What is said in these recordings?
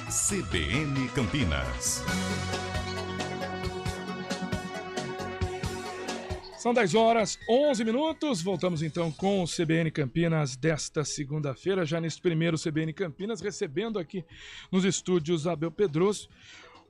CBN Campinas. São 10h11. Voltamos então com o CBN Campinas desta segunda-feira, já neste primeiro CBN Campinas, recebendo aqui nos estúdios Abel Pedroso,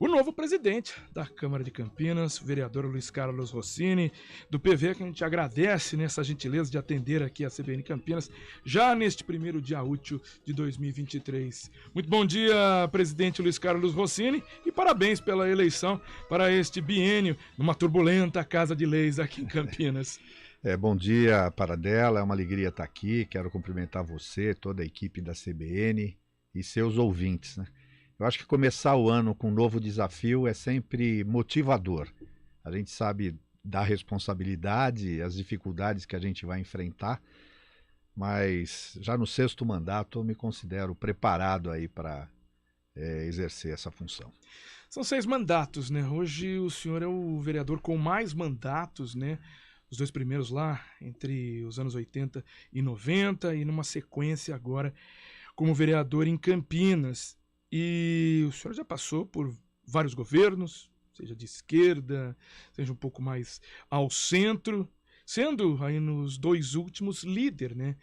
o novo presidente da Câmara de Campinas, o vereador Luiz Carlos Rossini, do PV, que a gente agradece nessa gentileza de atender aqui a CBN Campinas, já neste primeiro dia útil de 2023. Muito bom dia, presidente Luiz Carlos Rossini, e parabéns pela eleição para este biênio, numa turbulenta Casa de Leis aqui em Campinas. Bom dia, Paradela, é uma alegria estar aqui, quero cumprimentar você, toda a equipe da CBN e seus ouvintes, né? Eu acho que começar o ano com um novo desafio é sempre motivador. A gente sabe da responsabilidade, as dificuldades que a gente vai enfrentar, mas já no 6º mandato eu me considero preparado aí para exercer essa função. São 6 mandatos, né? Hoje o senhor é o vereador com mais mandatos, né? Os 2 primeiros lá, entre os anos 80 e 90, e numa sequência agora como vereador em Campinas. E o senhor já passou por vários governos, seja de esquerda, seja um pouco mais ao centro, sendo aí nos 2 últimos líder, né,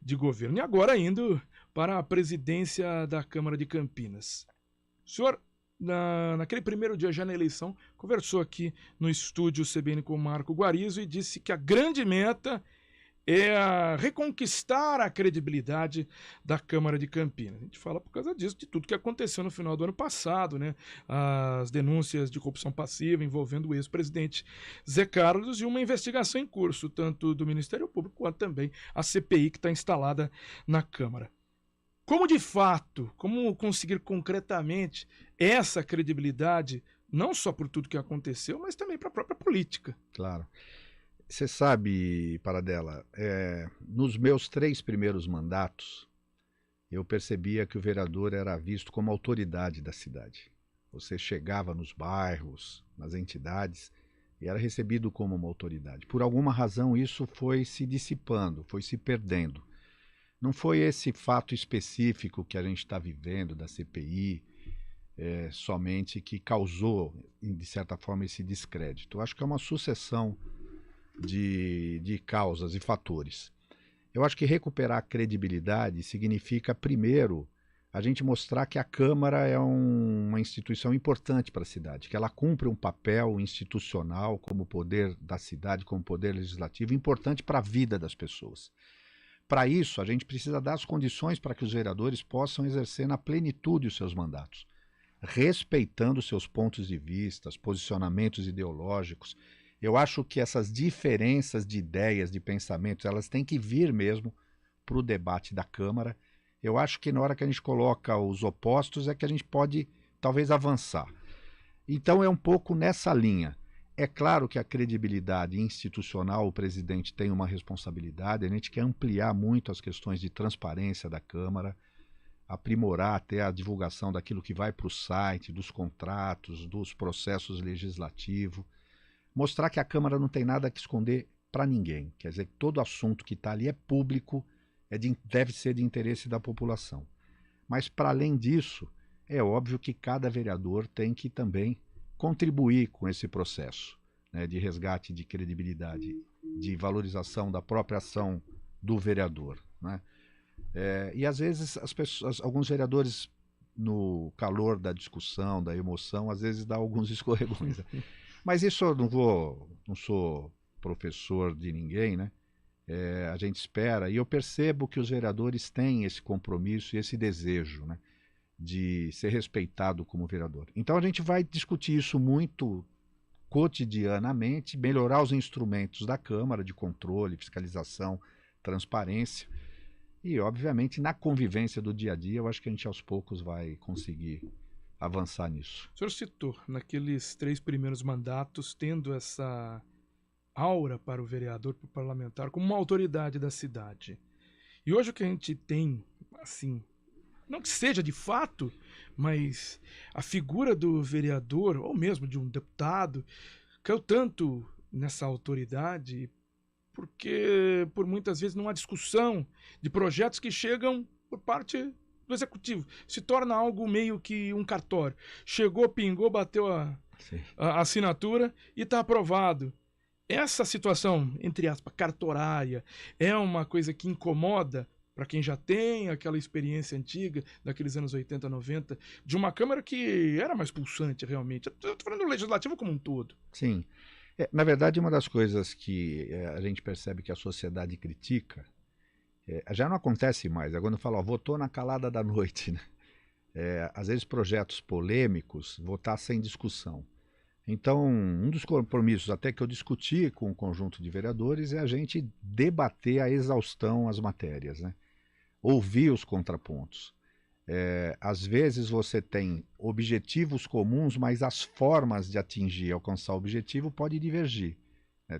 de governo. E agora indo para a presidência da Câmara de Campinas. O senhor, naquele primeiro dia já na eleição, conversou aqui no estúdio CBN com o Marco Guarizo e disse que a grande meta é reconquistar a credibilidade da Câmara de Campinas. A gente fala por causa disso, de tudo que aconteceu no final do ano passado, né? As denúncias de corrupção passiva envolvendo o ex-presidente Zé Carlos e uma investigação em curso, tanto do Ministério Público quanto também a CPI que está instalada na Câmara. Como de fato, como conseguir concretamente essa credibilidade, não só por tudo que aconteceu, mas também para a própria política? Claro. Você sabe, Paradela, nos meus 3 primeiros mandatos, eu percebia que o vereador era visto como autoridade da cidade. Você chegava nos bairros, nas entidades, e era recebido como uma autoridade. Por alguma razão isso foi se dissipando, foi se perdendo. Não foi esse fato específico que a gente está vivendo da CPI, somente que causou, de certa forma, esse descrédito. Eu acho que é uma sucessão de causas e fatores. Eu acho que recuperar a credibilidade significa, primeiro, a gente mostrar que a Câmara é uma instituição importante para a cidade, que ela cumpre um papel institucional como poder da cidade, como poder legislativo, importante para a vida das pessoas. Para isso, a gente precisa dar as condições para que os vereadores possam exercer na plenitude os seus mandatos, respeitando seus pontos de vista, posicionamentos ideológicos. Eu acho que essas diferenças de ideias, de pensamentos, elas têm que vir mesmo para o debate da Câmara. Eu acho que na hora que a gente coloca os opostos é que a gente pode, talvez, avançar. Então é um pouco nessa linha. É claro que a credibilidade institucional, o presidente tem uma responsabilidade, a gente quer ampliar muito as questões de transparência da Câmara, aprimorar até a divulgação daquilo que vai para o site, dos contratos, dos processos legislativos, mostrar que a Câmara não tem nada que esconder para ninguém. Quer dizer, que todo assunto que está ali é público, deve ser de interesse da população. Mas, para além disso, é óbvio que cada vereador tem que também contribuir com esse processo, né, de resgate de credibilidade, de valorização da própria ação do vereador, né? E às vezes alguns vereadores, no calor da discussão, da emoção, às vezes dá alguns escorregões. Mas isso eu não sou professor de ninguém, né? A gente espera, e eu percebo que os vereadores têm esse compromisso e esse desejo, né, de ser respeitado como vereador. Então a gente vai discutir isso muito cotidianamente, melhorar os instrumentos da Câmara de controle, fiscalização, transparência, e obviamente na convivência do dia a dia eu acho que a gente aos poucos vai conseguir avançar nisso. O senhor citou naqueles 3 primeiros mandatos, tendo essa aura para o vereador, para o parlamentar, como uma autoridade da cidade. E hoje o que a gente tem, assim, não que seja de fato, mas a figura do vereador, ou mesmo de um deputado, caiu tanto nessa autoridade, porque por muitas vezes não há discussão de projetos que chegam por parte do Executivo se torna algo meio que um cartório. Chegou, pingou, bateu a assinatura e está aprovado. Essa situação, entre aspas, cartorária, é uma coisa que incomoda para quem já tem aquela experiência antiga, daqueles anos 80, 90, de uma Câmara que era mais pulsante realmente. Eu estou falando do Legislativo como um todo. Sim. Na verdade, uma das coisas que a gente percebe que a sociedade critica, já não acontece mais. É quando fala, votou na calada da noite, né? Às vezes projetos polêmicos, votar sem discussão. Então, um dos compromissos até que eu discuti com o conjunto de vereadores é a gente debater a exaustão as matérias, né? Ouvir os contrapontos. Às vezes você tem objetivos comuns, mas as formas de atingir e alcançar o objetivo podem divergir.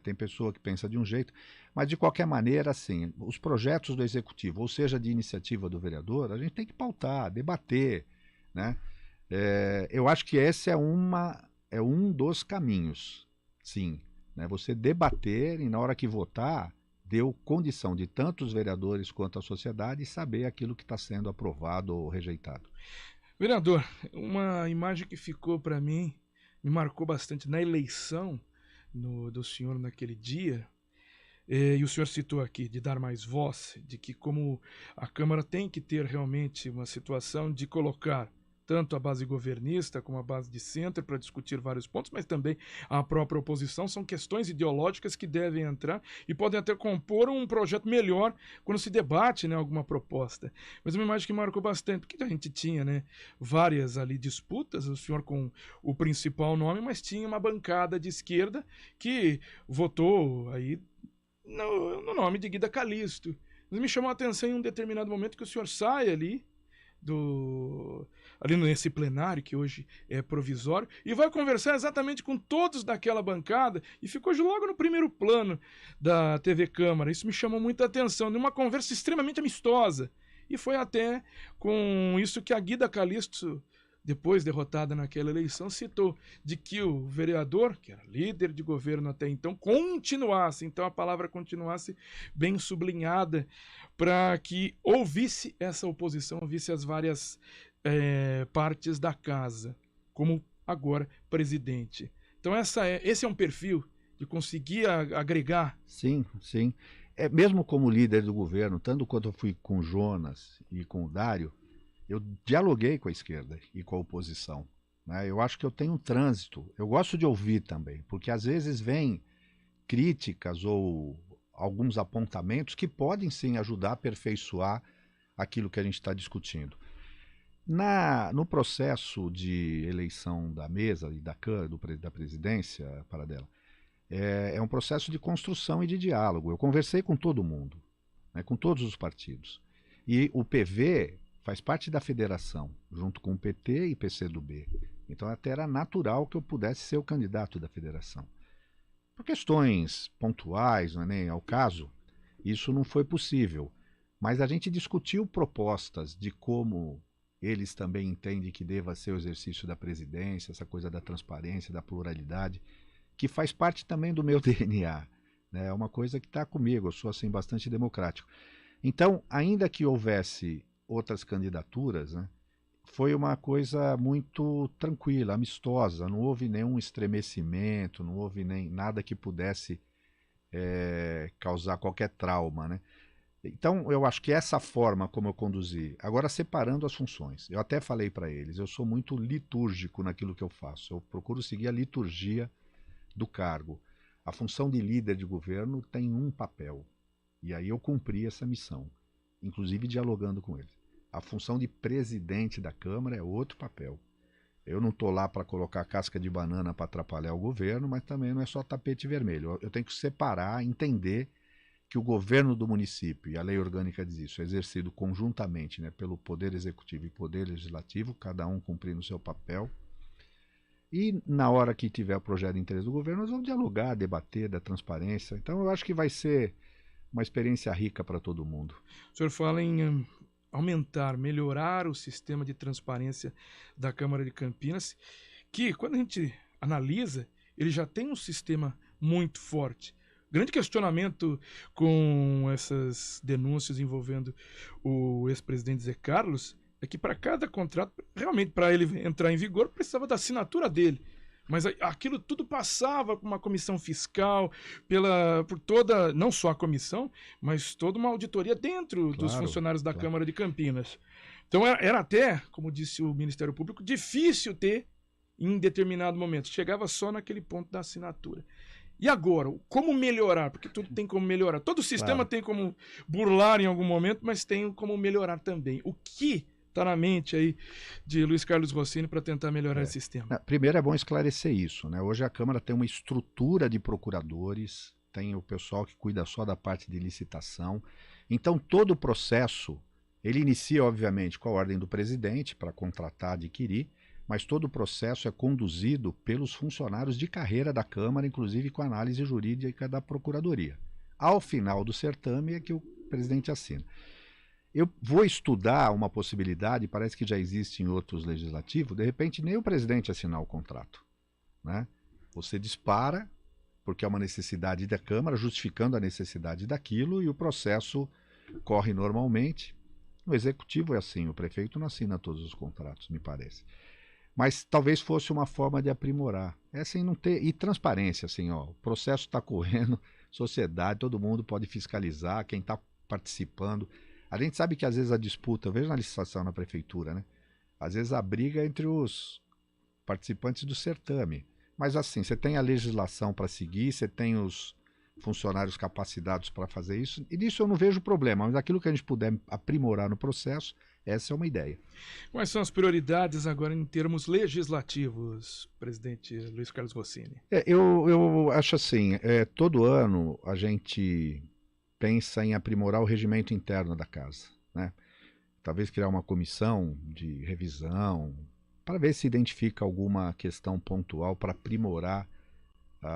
Tem pessoa que pensa de um jeito, mas de qualquer maneira, assim, os projetos do Executivo, ou seja, de iniciativa do vereador, a gente tem que pautar, debater, né? Eu acho que esse é um dos caminhos, sim, né? Você debater e na hora que votar, deu condição de tanto os vereadores quanto a sociedade saber aquilo que está sendo aprovado ou rejeitado. Vereador, uma imagem que ficou para mim, me marcou bastante na eleição do senhor naquele dia, e o senhor citou aqui de dar mais voz, de que como a Câmara tem que ter realmente uma situação de colocar tanto a base governista como a base de centro para discutir vários pontos, mas também a própria oposição, são questões ideológicas que devem entrar e podem até compor um projeto melhor quando se debate, né, alguma proposta. Mas uma imagem que marcou bastante, porque a gente tinha, né, várias ali disputas, o senhor com o principal nome, mas tinha uma bancada de esquerda que votou aí no nome de Guida Calixto. Mas me chamou a atenção em um determinado momento que o senhor sai ali nesse plenário que hoje é provisório e vai conversar exatamente com todos daquela bancada e ficou logo no primeiro plano da TV Câmara. Isso me chamou muita atenção, numa conversa extremamente amistosa, e foi até com isso que a Guida Calixto, depois derrotada naquela eleição, citou de que o vereador, que era líder de governo até então, continuasse, então a palavra continuasse bem sublinhada, para que ouvisse essa oposição, ouvisse as várias partes da casa, como agora presidente. Então esse é um perfil de conseguir agregar. Sim, sim. Mesmo como líder do governo, tanto quanto eu fui com o Jonas e com o Dário, eu dialoguei com a esquerda e com a oposição, né? Eu acho que eu tenho um trânsito. Eu gosto de ouvir também, porque às vezes vem críticas ou alguns apontamentos que podem sim ajudar a aperfeiçoar aquilo que a gente está discutindo. No processo de eleição da mesa e da presidência, Paradela, é um processo de construção e de diálogo. Eu conversei com todo mundo, né, com todos os partidos. E o PV faz parte da federação, junto com o PT e PCdoB. Então até era natural que eu pudesse ser o candidato da federação. Por questões pontuais, não é nem ao caso, isso não foi possível. Mas a gente discutiu propostas de como eles também entendem que deva ser o exercício da presidência, essa coisa da transparência, da pluralidade, que faz parte também do meu DNA, né? É uma coisa que está comigo, eu sou assim bastante democrático. Então, ainda que houvesse outras candidaturas, né, foi uma coisa muito tranquila, amistosa, não houve nenhum estremecimento, não houve nem nada que pudesse causar qualquer trauma, né? Então, eu acho que essa forma como eu conduzi, agora separando as funções, eu até falei para eles, eu sou muito litúrgico naquilo que eu faço, eu procuro seguir a liturgia do cargo. A função de líder de governo tem um papel, e aí eu cumpri essa missão, inclusive dialogando com eles. A função de presidente da Câmara é outro papel. Eu não estou lá para colocar casca de banana para atrapalhar o governo, mas também não é só tapete vermelho. Eu tenho que separar, entender que o governo do município, e a lei orgânica diz isso, é exercido conjuntamente, né, pelo Poder Executivo e Poder Legislativo, cada um cumprindo o seu papel. E na hora que tiver o projeto de interesse do governo, nós vamos dialogar, debater da transparência. Então eu acho que vai ser uma experiência rica para todo mundo. O senhor fala em aumentar, melhorar o sistema de transparência da Câmara de Campinas, que quando a gente analisa, ele já tem um sistema muito forte. Grande questionamento com essas denúncias envolvendo o ex-presidente Zé Carlos é que para cada contrato, realmente para ele entrar em vigor, precisava da assinatura dele. Mas aquilo tudo passava por uma comissão fiscal, por toda, não só a comissão, mas toda uma auditoria dentro dos funcionários da Câmara de Campinas. Então era até, como disse o Ministério Público, difícil ter em determinado momento. Chegava só naquele ponto da assinatura. E agora, como melhorar? Porque tudo tem como melhorar. Todo sistema tem como burlar em algum momento, mas tem como melhorar também. O que está na mente aí de Luiz Carlos Rossini para tentar melhorar esse sistema? Primeiro é bom esclarecer isso, né? Hoje a Câmara tem uma estrutura de procuradores, tem o pessoal que cuida só da parte de licitação. Então todo o processo, ele inicia obviamente com a ordem do presidente para contratar, adquirir, mas todo o processo é conduzido pelos funcionários de carreira da Câmara, inclusive com análise jurídica da Procuradoria. Ao final do certame é que o presidente assina. Eu vou estudar uma possibilidade, parece que já existe em outros legislativos, de repente nem o presidente assinar o contrato, né? Você dispara, porque é uma necessidade da Câmara, justificando a necessidade daquilo, e o processo corre normalmente. No Executivo é assim, o prefeito não assina todos os contratos, me parece. Mas talvez fosse uma forma de aprimorar. É assim, não ter. E transparência, assim, ó, o processo está correndo, sociedade, todo mundo pode fiscalizar, quem está participando. A gente sabe que às vezes a disputa, veja na licitação na prefeitura, né? Às vezes a briga é entre os participantes do certame. Mas assim, você tem a legislação para seguir, você tem os funcionários capacitados para fazer isso, e nisso eu não vejo problema, mas aquilo que a gente puder aprimorar no processo, essa é uma ideia. Quais são as prioridades agora em termos legislativos, presidente Luiz Carlos Rossini? Eu acho assim, todo ano a gente pensa em aprimorar o regimento interno da casa, né? Talvez criar uma comissão de revisão para ver se identifica alguma questão pontual para aprimorar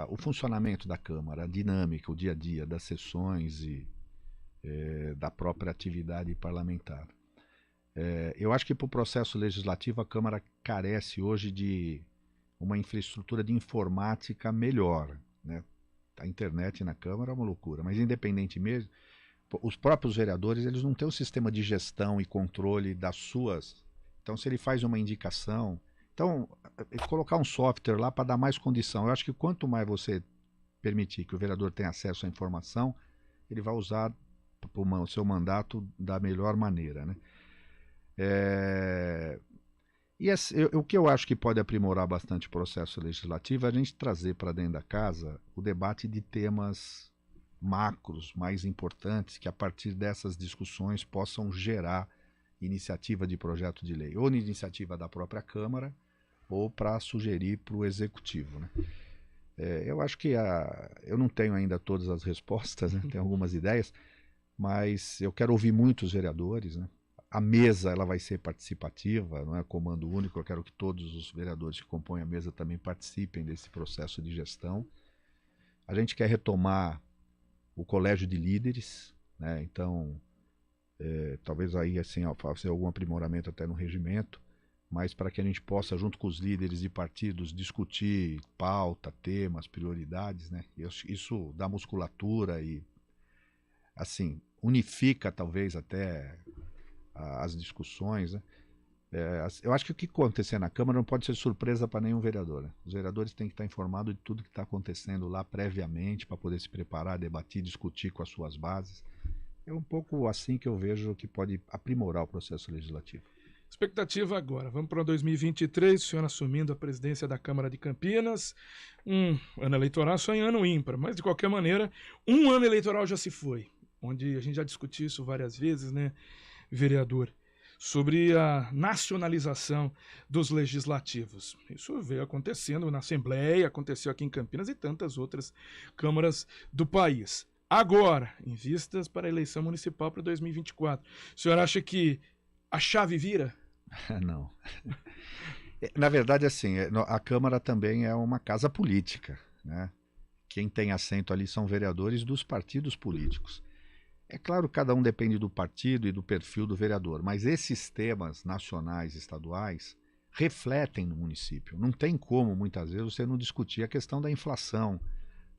o funcionamento da Câmara, a dinâmica, o dia a dia das sessões e da própria atividade parlamentar. Eu acho que para o processo legislativo a Câmara carece hoje de uma infraestrutura de informática melhor, né? A internet na Câmara é uma loucura, mas independente mesmo, os próprios vereadores eles não têm um sistema de gestão e controle das suas. Então, se ele faz uma indicação, então colocar um software lá para dar mais condição. Eu acho que quanto mais você permitir que o vereador tenha acesso à informação, ele vai usar o seu mandato da melhor maneira, né? O que eu acho que pode aprimorar bastante o processo legislativo é a gente trazer para dentro da casa o debate de temas macros mais importantes que a partir dessas discussões possam gerar iniciativa de projeto de lei, ou iniciativa da própria Câmara, ou para sugerir para o Executivo, né? Eu acho que eu não tenho ainda todas as respostas, né? Tenho algumas ideias, mas eu quero ouvir muitos vereadores, né? A mesa ela vai ser participativa, não é comando único, eu quero que todos os vereadores que compõem a mesa também participem desse processo de gestão. A gente quer retomar o colégio de líderes, né? Então, talvez aí assim, fazer algum aprimoramento até no regimento, mas para que a gente possa, junto com os líderes de partidos, discutir pauta, temas, prioridades, né? Isso dá musculatura e, assim, unifica talvez até as discussões, né? Eu acho que o que acontecer na Câmara não pode ser surpresa para nenhum vereador, né? Os vereadores têm que estar informados de tudo que está acontecendo lá previamente para poder se preparar, debater, discutir com as suas bases. É um pouco assim que eu vejo que pode aprimorar o processo legislativo. Expectativa agora, vamos para 2023, o senhor assumindo a presidência da Câmara de Campinas, um ano eleitoral só em ano ímpar, mas de qualquer maneira, um ano eleitoral já se foi, onde a gente já discutiu isso várias vezes, né, vereador, sobre a nacionalização dos legislativos. Isso veio acontecendo na Assembleia, aconteceu aqui em Campinas e tantas outras câmaras do país. Agora, em vistas para a eleição municipal para 2024, o senhor acha que a chave vira? Não. Na verdade, assim, a Câmara também é uma casa política, né? Quem tem assento ali são vereadores dos partidos políticos. É claro, cada um depende do partido e do perfil do vereador, mas esses temas nacionais e estaduais refletem no município. Não tem como, muitas vezes, você não discutir a questão da inflação,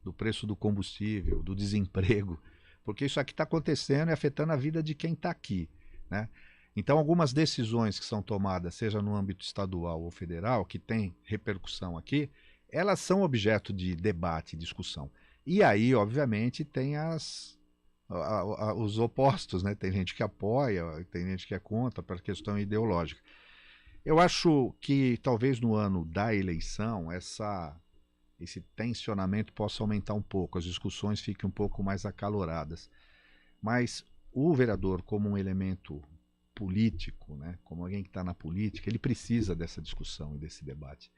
do preço do combustível, do desemprego, porque isso aqui está acontecendo e afetando a vida de quem está aqui, né? Então, algumas decisões que são tomadas, seja no âmbito estadual ou federal, que tem repercussão aqui, elas são objeto de debate, discussão. E aí, obviamente, tem os opostos, né? Tem gente que apoia, tem gente que é contra, para questão ideológica. Eu acho que talvez no ano da eleição, esse tensionamento possa aumentar um pouco, as discussões fiquem um pouco mais acaloradas. Mas o vereador, como um elemento político, né, como alguém que está na política, ele precisa dessa discussão e desse debate.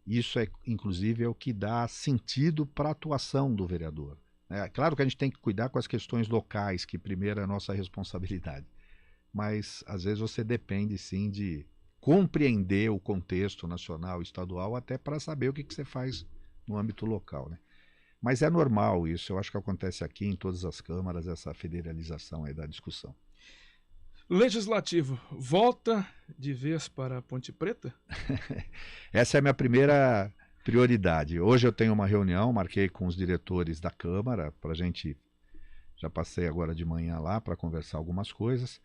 Isso, inclusive, é o que dá sentido para a atuação do vereador. É claro que a gente tem que cuidar com as questões locais, que primeiro é a nossa responsabilidade. Mas, às vezes, você depende, sim, de compreender o contexto nacional e estadual até para saber o que você faz no âmbito local, né? Mas é normal isso, eu acho que acontece aqui em todas as câmaras, essa federalização aí da discussão. Legislativo, volta de vez para Ponte Preta? Essa é a minha primeira prioridade. Hoje eu tenho uma reunião, marquei com os diretores da Câmara, para a gente, já passei agora de manhã lá para conversar algumas coisas,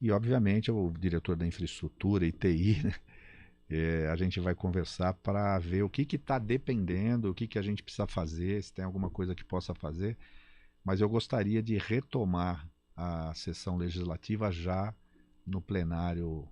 e obviamente o diretor da infraestrutura e TI, né? A gente vai conversar para ver o que está dependendo, o que a gente precisa fazer, se tem alguma coisa que possa fazer, mas eu gostaria de retomar a sessão legislativa já no plenário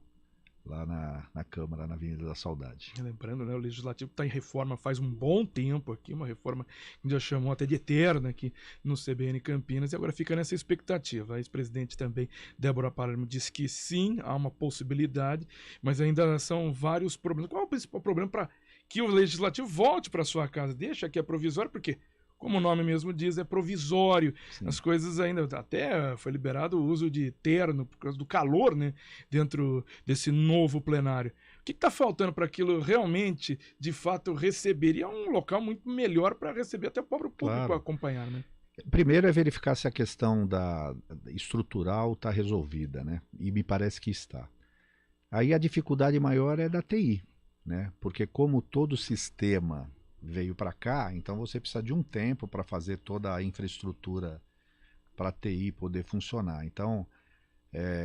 lá na Câmara, na Avenida da Saudade. Lembrando, né, o Legislativo está em reforma faz um bom tempo aqui, uma reforma que já chamou até de eterna aqui no CBN Campinas, e agora fica nessa expectativa. A ex-presidente também, Débora Palermo, disse que sim, há uma possibilidade, mas ainda são vários problemas. Qual é o principal problema para que o Legislativo volte para sua casa? Deixa que é provisório, porque como o nome mesmo diz, é provisório. Sim. As coisas ainda... Até foi liberado o uso de terno por causa do calor, né, dentro desse novo plenário. O que está faltando para aquilo realmente, de fato, receber? E é um local muito melhor para receber até o próprio público acompanhar, né? Primeiro é verificar se a questão estrutural está resolvida, né? E me parece que está. Aí a dificuldade maior é da TI, né? Porque como todo sistema veio para cá, então você precisa de um tempo para fazer toda a infraestrutura para a TI poder funcionar. Então,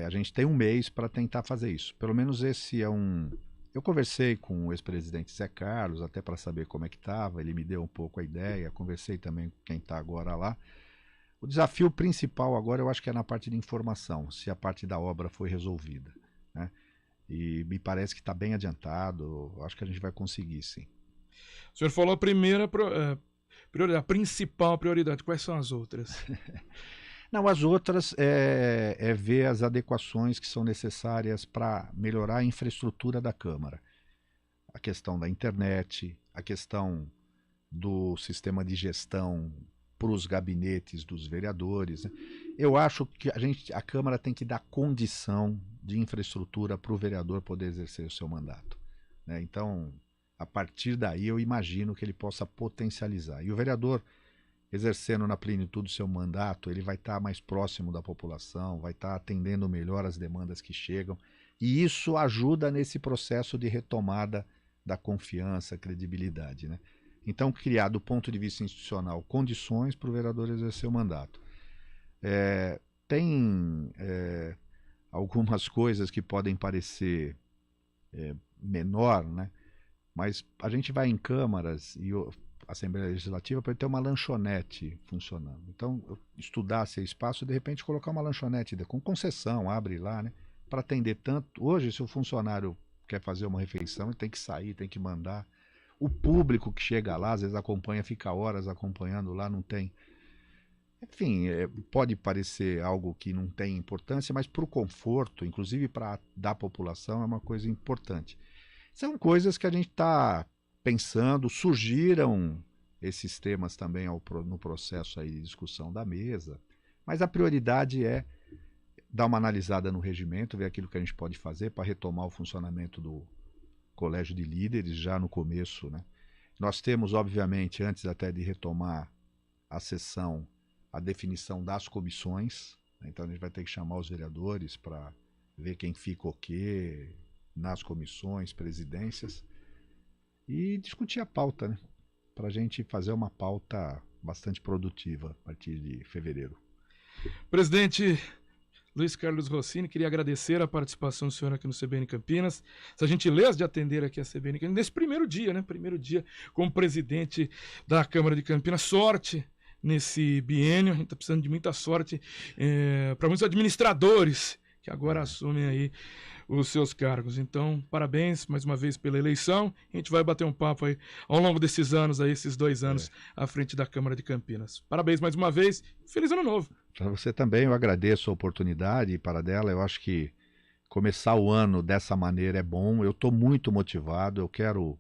a gente tem um mês para tentar fazer isso. Pelo menos esse é um... Eu conversei com o ex-presidente Zé Carlos, até para saber como é que estava, ele me deu um pouco a ideia, conversei também com quem está agora lá. O desafio principal agora eu acho que é na parte de informação, se a parte da obra foi resolvida, né? E me parece que está bem adiantado, acho que a gente vai conseguir, sim. O senhor falou a primeira prioridade, a principal prioridade. Quais são as outras? Não, as outras é ver as adequações que são necessárias para melhorar a infraestrutura da Câmara. A questão da internet, a questão do sistema de gestão para os gabinetes dos vereadores, né? Eu acho que a Câmara tem que dar condição de infraestrutura para o vereador poder exercer o seu mandato, né? Então, a partir daí eu imagino que ele possa potencializar. E o vereador, exercendo na plenitude do seu mandato, ele vai estar mais próximo da população, vai estar atendendo melhor as demandas que chegam, e isso ajuda nesse processo de retomada da confiança, credibilidade, né? Então, criar do ponto de vista institucional condições para o vereador exercer o mandato. Tem algumas coisas que podem parecer menor, né? Mas a gente vai em câmaras e Assembleia Legislativa para ter uma lanchonete funcionando. Então, estudar esse espaço e, de repente, colocar uma lanchonete com concessão, abre lá, né? Para atender tanto. Hoje, se o funcionário quer fazer uma refeição, ele tem que sair, tem que mandar. O público que chega lá, às vezes acompanha, fica horas acompanhando lá, não tem. Enfim, pode parecer algo que não tem importância, mas para o conforto, inclusive da população, é uma coisa importante. São coisas que a gente está pensando, surgiram esses temas também no processo aí de discussão da mesa, mas a prioridade é dar uma analisada no regimento, ver aquilo que a gente pode fazer para retomar o funcionamento do colégio de líderes já no começo, né? Nós temos, obviamente, antes até de retomar a sessão, a definição das comissões, né? Então a gente vai ter que chamar os vereadores para ver quem fica o quê nas comissões, presidências, e discutir a pauta, né? Para a gente fazer uma pauta bastante produtiva a partir de fevereiro. Presidente, Luiz Carlos Rossini, queria agradecer a participação do senhor aqui no CBN Campinas, essa gentileza de atender aqui a CBN Campinas, nesse primeiro dia, né? Primeiro dia como presidente da Câmara de Campinas. Sorte nesse biênio, a gente está precisando de muita sorte para muitos administradores que agora assumem aí os seus cargos. Então, parabéns mais uma vez pela eleição. A gente vai bater um papo aí ao longo desses anos, aí, esses 2 anos à frente da Câmara de Campinas. Parabéns mais uma vez. Feliz Ano Novo. Para você também, eu agradeço a oportunidade, Paradela. Eu acho que começar o ano dessa maneira é bom. Eu estou muito motivado, eu quero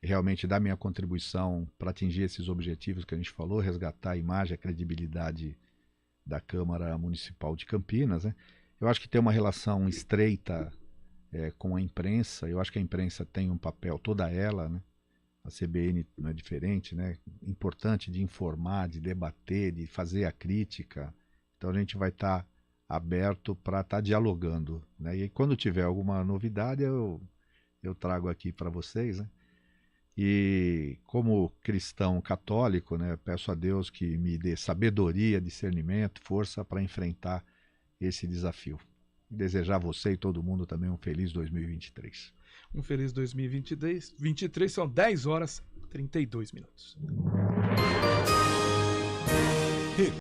realmente dar minha contribuição para atingir esses objetivos que a gente falou, resgatar a imagem, a credibilidade da Câmara Municipal de Campinas, né? Eu acho que tem uma relação estreita com a imprensa. Eu acho que a imprensa tem um papel, toda ela, né? A CBN não é diferente, né? Importante de informar, de debater, de fazer a crítica. Então a gente vai estar aberto para estar dialogando, né? E quando tiver alguma novidade eu trago aqui para vocês, né? E como cristão católico, né, peço a Deus que me dê sabedoria, discernimento, força para enfrentar esse desafio. E desejar a você e todo mundo também um feliz 2023. Um feliz 2023. 23 são 10 horas e 32 minutos.